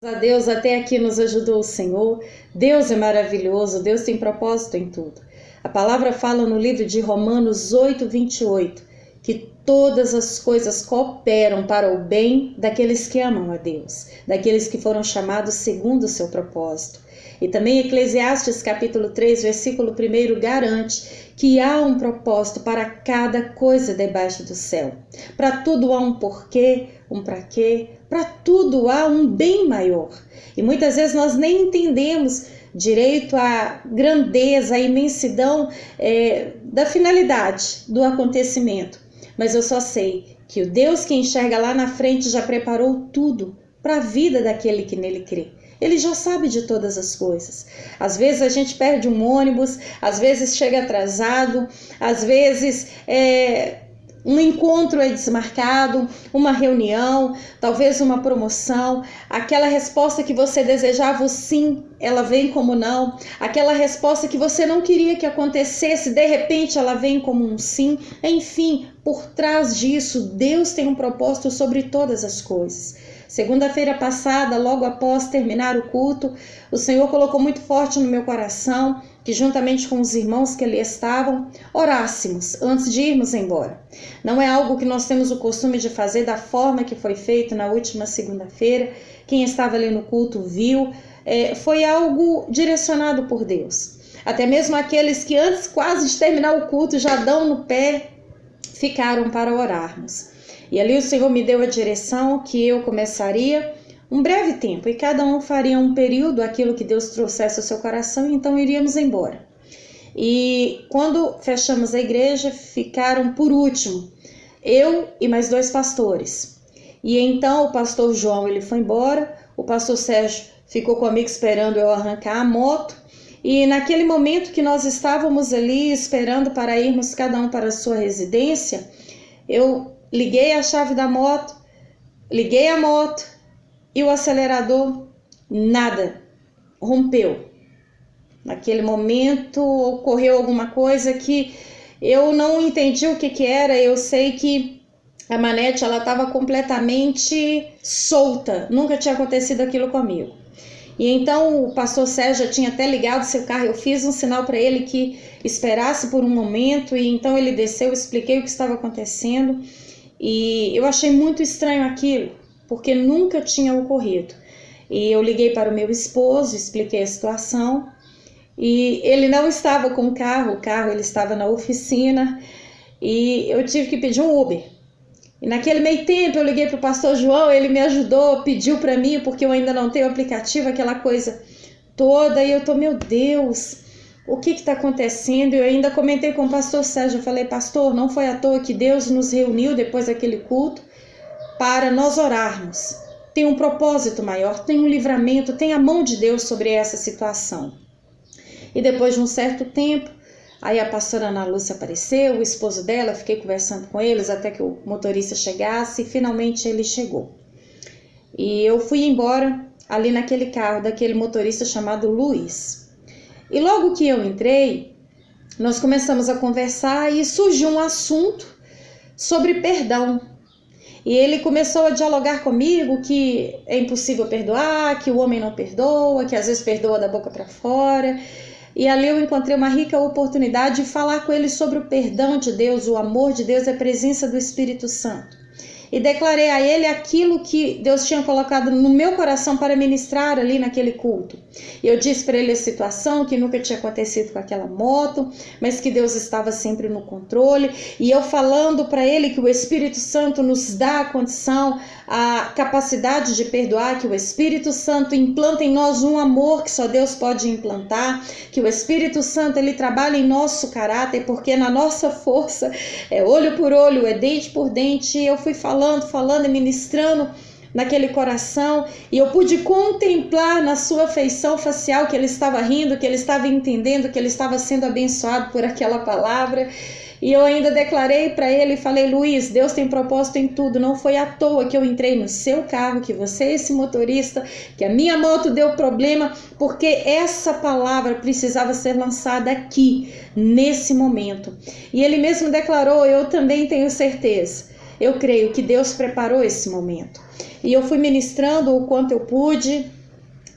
A Deus, até aqui nos ajudou o Senhor. Deus é maravilhoso, Deus tem propósito em tudo. A palavra fala no livro de Romanos 8:28, que todas as coisas cooperam para o bem daqueles que amam a Deus, daqueles que foram chamados segundo o seu propósito. E também Eclesiastes capítulo 3, versículo 1 garante que há um propósito para cada coisa debaixo do céu. Para tudo há um porquê, um para quê, para tudo há um bem maior. E muitas vezes nós nem entendemos direito a grandeza, a imensidão da finalidade do acontecimento. Mas eu só sei que o Deus que enxerga lá na frente já preparou tudo para a vida daquele que nele crê. Ele já sabe de todas as coisas. Às vezes a gente perde um ônibus, às vezes chega atrasado, às vezes um encontro é desmarcado, uma reunião, talvez uma promoção. Aquela resposta que você desejava, o sim, ela vem como não. Aquela resposta que você não queria que acontecesse, de repente ela vem como um sim. Enfim, por trás disso, Deus tem um propósito sobre todas as coisas. Segunda-feira passada, logo após terminar o culto, o Senhor colocou muito forte no meu coração que juntamente com os irmãos que ali estavam, orássemos antes de irmos embora. Não é algo que nós temos o costume de fazer da forma que foi feito na última segunda-feira. Quem estava ali no culto viu, foi algo direcionado por Deus. Até mesmo aqueles que antes quase de terminar o culto já dão no pé, ficaram para orarmos. E ali o Senhor me deu a direção que eu começaria um breve tempo e cada um faria um período, aquilo que Deus trouxesse ao seu coração, e então iríamos embora. E quando fechamos a igreja, ficaram por último eu e mais 2 pastores. E então o pastor João ele foi embora, o pastor Sérgio ficou comigo esperando eu arrancar a moto. E naquele momento que nós estávamos ali esperando para irmos cada um para a sua residência, eu liguei a chave da moto, liguei a moto e o acelerador, nada, rompeu. Naquele momento ocorreu alguma coisa que eu não entendi o que era. Eu sei que a manete ela estava completamente solta, nunca tinha acontecido aquilo comigo. E então o pastor Sérgio já tinha até ligado seu carro, eu fiz um sinal para ele que esperasse por um momento, e então ele desceu, expliquei o que estava acontecendo. E eu achei muito estranho aquilo, porque nunca tinha ocorrido. E eu liguei para o meu esposo, expliquei a situação, e ele não estava com o carro ele estava na oficina, e eu tive que pedir um Uber. E naquele meio tempo eu liguei para o pastor João, ele me ajudou, pediu para mim, porque eu ainda não tenho aplicativo, aquela coisa toda, e eu tô, meu Deus, o que está acontecendo? Eu ainda comentei com o pastor Sérgio, eu falei, pastor, não foi à toa que Deus nos reuniu depois daquele culto para nós orarmos. Tem um propósito maior, tem um livramento, tem a mão de Deus sobre essa situação. E depois de um certo tempo, aí a pastora Ana Lúcia apareceu, o esposo dela, fiquei conversando com eles até que o motorista chegasse, e finalmente ele chegou. E eu fui embora ali naquele carro daquele motorista chamado Luiz. E logo que eu entrei, nós começamos a conversar e surgiu um assunto sobre perdão. E ele começou a dialogar comigo que é impossível perdoar, que o homem não perdoa, que às vezes perdoa da boca para fora. E ali eu encontrei uma rica oportunidade de falar com ele sobre o perdão de Deus, o amor de Deus e a presença do Espírito Santo. E declarei a ele aquilo que Deus tinha colocado no meu coração para ministrar ali naquele culto. E eu disse para ele a situação que nunca tinha acontecido com aquela moto, mas que Deus estava sempre no controle. E eu falando para ele que o Espírito Santo nos dá a condição, a capacidade de perdoar, que o Espírito Santo implanta em nós um amor que só Deus pode implantar, que o Espírito Santo ele trabalha em nosso caráter, porque na nossa força é olho por olho, é dente por dente. E eu fui falando e ministrando naquele coração, e eu pude contemplar na sua feição facial que ele estava rindo, que ele estava entendendo, que ele estava sendo abençoado por aquela palavra. E eu ainda declarei para ele e falei, Luiz, Deus tem propósito em tudo, não foi à toa que eu entrei no seu carro, que você é esse motorista, que a minha moto deu problema, porque essa palavra precisava ser lançada aqui, nesse momento. E ele mesmo declarou, eu também tenho certeza. Eu creio que Deus preparou esse momento. E eu fui ministrando o quanto eu pude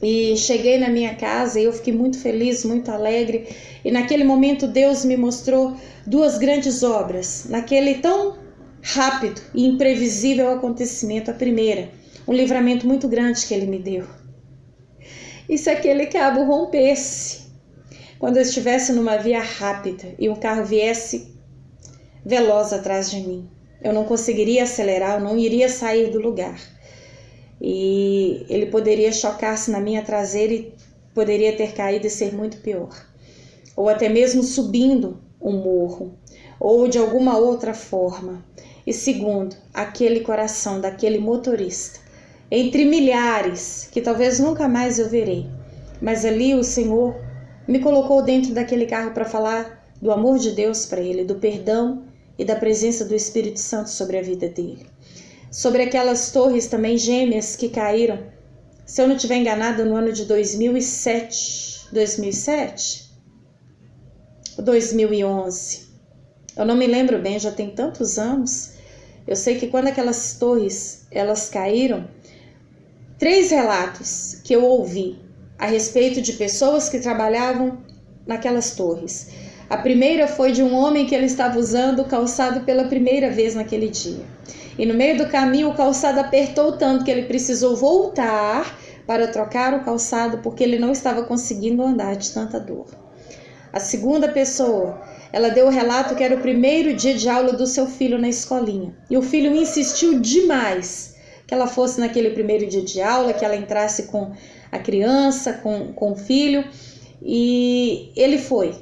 e cheguei na minha casa e eu fiquei muito feliz, muito alegre. E naquele momento Deus me mostrou duas grandes obras, naquele tão rápido e imprevisível acontecimento. A primeira, um livramento muito grande que Ele me deu. E se aquele cabo rompesse, quando eu estivesse numa via rápida e um carro viesse veloz atrás de mim, eu não conseguiria acelerar, eu não iria sair do lugar. E ele poderia chocar-se na minha traseira e poderia ter caído e ser muito pior. Ou até mesmo subindo um morro, ou de alguma outra forma. E segundo, aquele coração daquele motorista, entre milhares, que talvez nunca mais eu verei, mas ali o Senhor me colocou dentro daquele carro para falar do amor de Deus para ele, do perdão e da presença do Espírito Santo sobre a vida dele. Sobre aquelas torres também gêmeas que caíram, se eu não estiver enganada, no ano de 2007, 2011. Eu não me lembro bem, já tem tantos anos. Eu sei que quando aquelas torres elas caíram, 3 relatos que eu ouvi a respeito de pessoas que trabalhavam naquelas torres. A primeira foi de um homem que ele estava usando o calçado pela primeira vez naquele dia. E no meio do caminho o calçado apertou tanto que ele precisou voltar para trocar o calçado porque ele não estava conseguindo andar de tanta dor. A segunda pessoa, ela deu o relato que era o primeiro dia de aula do seu filho na escolinha. E o filho insistiu demais que ela fosse naquele primeiro dia de aula, que ela entrasse com a criança, com o filho. E ele foi.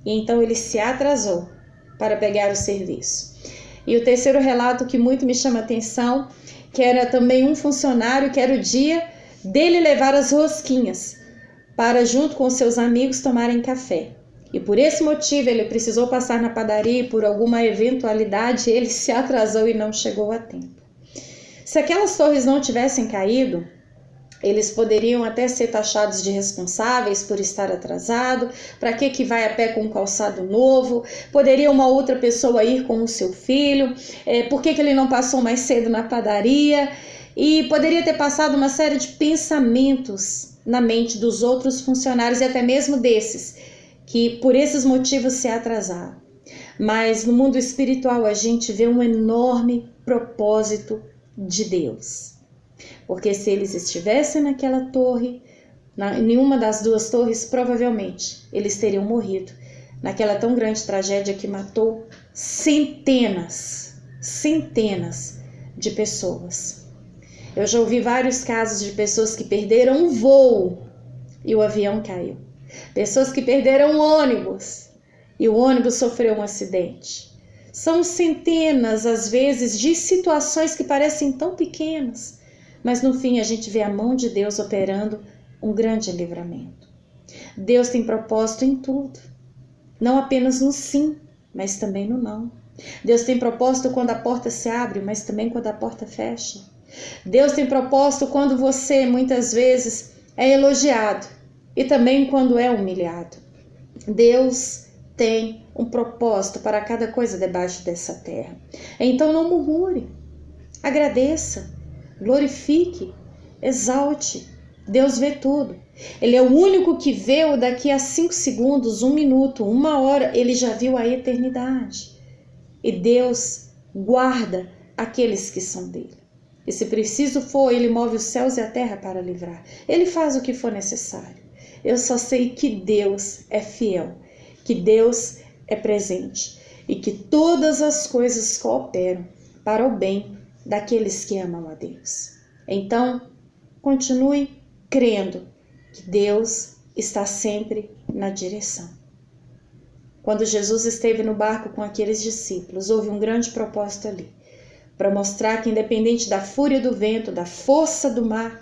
E então ele se atrasou para pegar o serviço. E o terceiro relato que muito me chama a atenção, que era também um funcionário, que era o dia dele levar as rosquinhas para, junto com seus amigos, tomarem café. E por esse motivo ele precisou passar na padaria e por alguma eventualidade ele se atrasou e não chegou a tempo. Se aquelas torres não tivessem caído, eles poderiam até ser taxados de responsáveis por estar atrasado. Para que vai a pé com um calçado novo? Poderia uma outra pessoa ir com o seu filho? Por que ele não passou mais cedo na padaria? E poderia ter passado uma série de pensamentos na mente dos outros funcionários e até mesmo desses, que por esses motivos se atrasaram. Mas no mundo espiritual a gente vê um enorme propósito de Deus. Porque se eles estivessem naquela torre, em nenhuma das duas torres, provavelmente eles teriam morrido naquela tão grande tragédia que matou centenas de pessoas. Eu já ouvi vários casos de pessoas que perderam um voo e o avião caiu. Pessoas que perderam um ônibus e o ônibus sofreu um acidente. São centenas, às vezes, de situações que parecem tão pequenas, mas no fim a gente vê a mão de Deus operando um grande livramento. Deus tem propósito em tudo, não apenas no sim, mas também no não. Deus tem propósito quando a porta se abre, mas também quando a porta fecha. Deus tem propósito quando você muitas vezes é elogiado e também quando é humilhado. Deus tem um propósito para cada coisa debaixo dessa terra. Então não murmure, agradeça, glorifique, exalte. Deus vê tudo. Ele é o único que vê o daqui a 5 segundos, 1 minuto, 1 hora. Ele já viu a eternidade. E Deus guarda aqueles que são dele. E se preciso for, ele move os céus e a terra para livrar. Ele faz o que for necessário. Eu só sei que Deus é fiel, que Deus é presente e que todas as coisas cooperam para o bem daqueles que amam a Deus. Então, continue crendo que Deus está sempre na direção. Quando Jesus esteve no barco com aqueles discípulos, houve um grande propósito ali, para mostrar que independente da fúria do vento, da força do mar,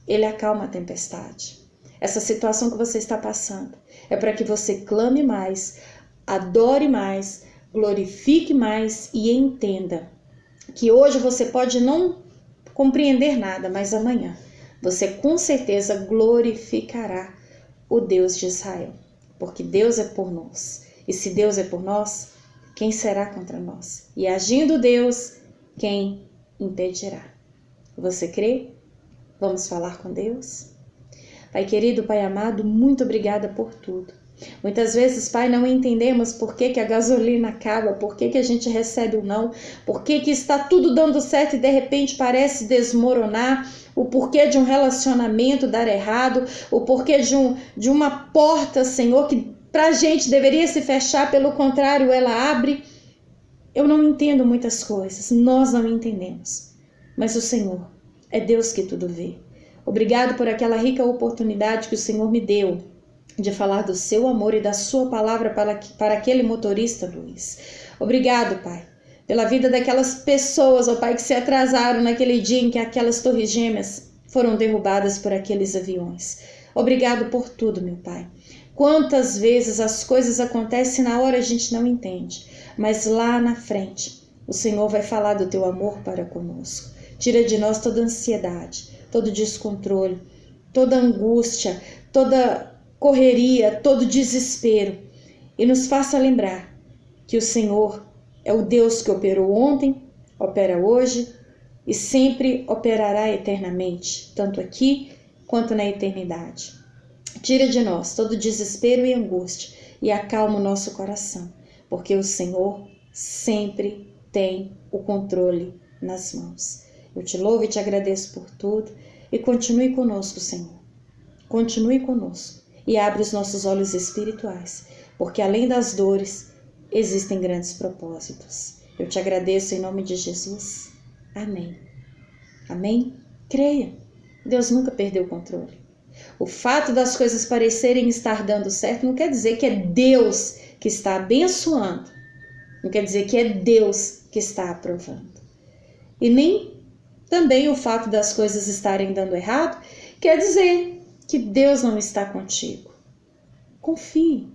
ele acalma a tempestade. Essa situação que você está passando é para que você clame mais, adore mais, glorifique mais e entenda que hoje você pode não compreender nada, mas amanhã você com certeza glorificará o Deus de Israel, porque Deus é por nós. E se Deus é por nós, quem será contra nós? E agindo Deus, quem impedirá? Você crê? Vamos falar com Deus? Pai querido, Pai amado, muito obrigada por tudo. Muitas vezes, Pai, não entendemos por que a gasolina acaba, por que a gente recebe o não, por que está tudo dando certo e de repente parece desmoronar, o porquê de um relacionamento dar errado, o porquê de uma porta, Senhor, que pra gente deveria se fechar, pelo contrário, ela abre. Eu não entendo muitas coisas, nós não entendemos, mas o Senhor é Deus que tudo vê. Obrigado por aquela rica oportunidade que o Senhor me deu de falar do seu amor e da sua palavra para aquele motorista, Luiz. Obrigado, Pai, pela vida daquelas pessoas, ó Pai, que se atrasaram naquele dia em que aquelas torres gêmeas foram derrubadas por aqueles aviões. Obrigado por tudo, meu Pai. Quantas vezes as coisas acontecem na hora a gente não entende, mas lá na frente o Senhor vai falar do teu amor para conosco. Tira de nós toda ansiedade, todo descontrole, toda angústia, toda correria, todo desespero, e nos faça lembrar que o Senhor é o Deus que operou ontem, opera hoje e sempre operará eternamente, tanto aqui quanto na eternidade. Tira de nós todo desespero e angústia e acalma o nosso coração, porque o Senhor sempre tem o controle nas mãos. Eu te louvo e te agradeço por tudo e continue conosco, Senhor. Continue conosco e abre os nossos olhos espirituais, porque além das dores, existem grandes propósitos. Eu te agradeço em nome de Jesus. Amém. Amém? Creia. Deus nunca perdeu o controle. O fato das coisas parecerem estar dando certo não quer dizer que é Deus que está abençoando. Não quer dizer que é Deus que está aprovando. E nem também o fato das coisas estarem dando errado quer dizer que Deus não está contigo. Confie,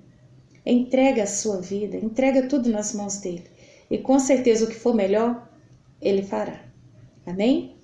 entrega a sua vida, entrega tudo nas mãos dele. E com certeza o que for melhor, ele fará. Amém?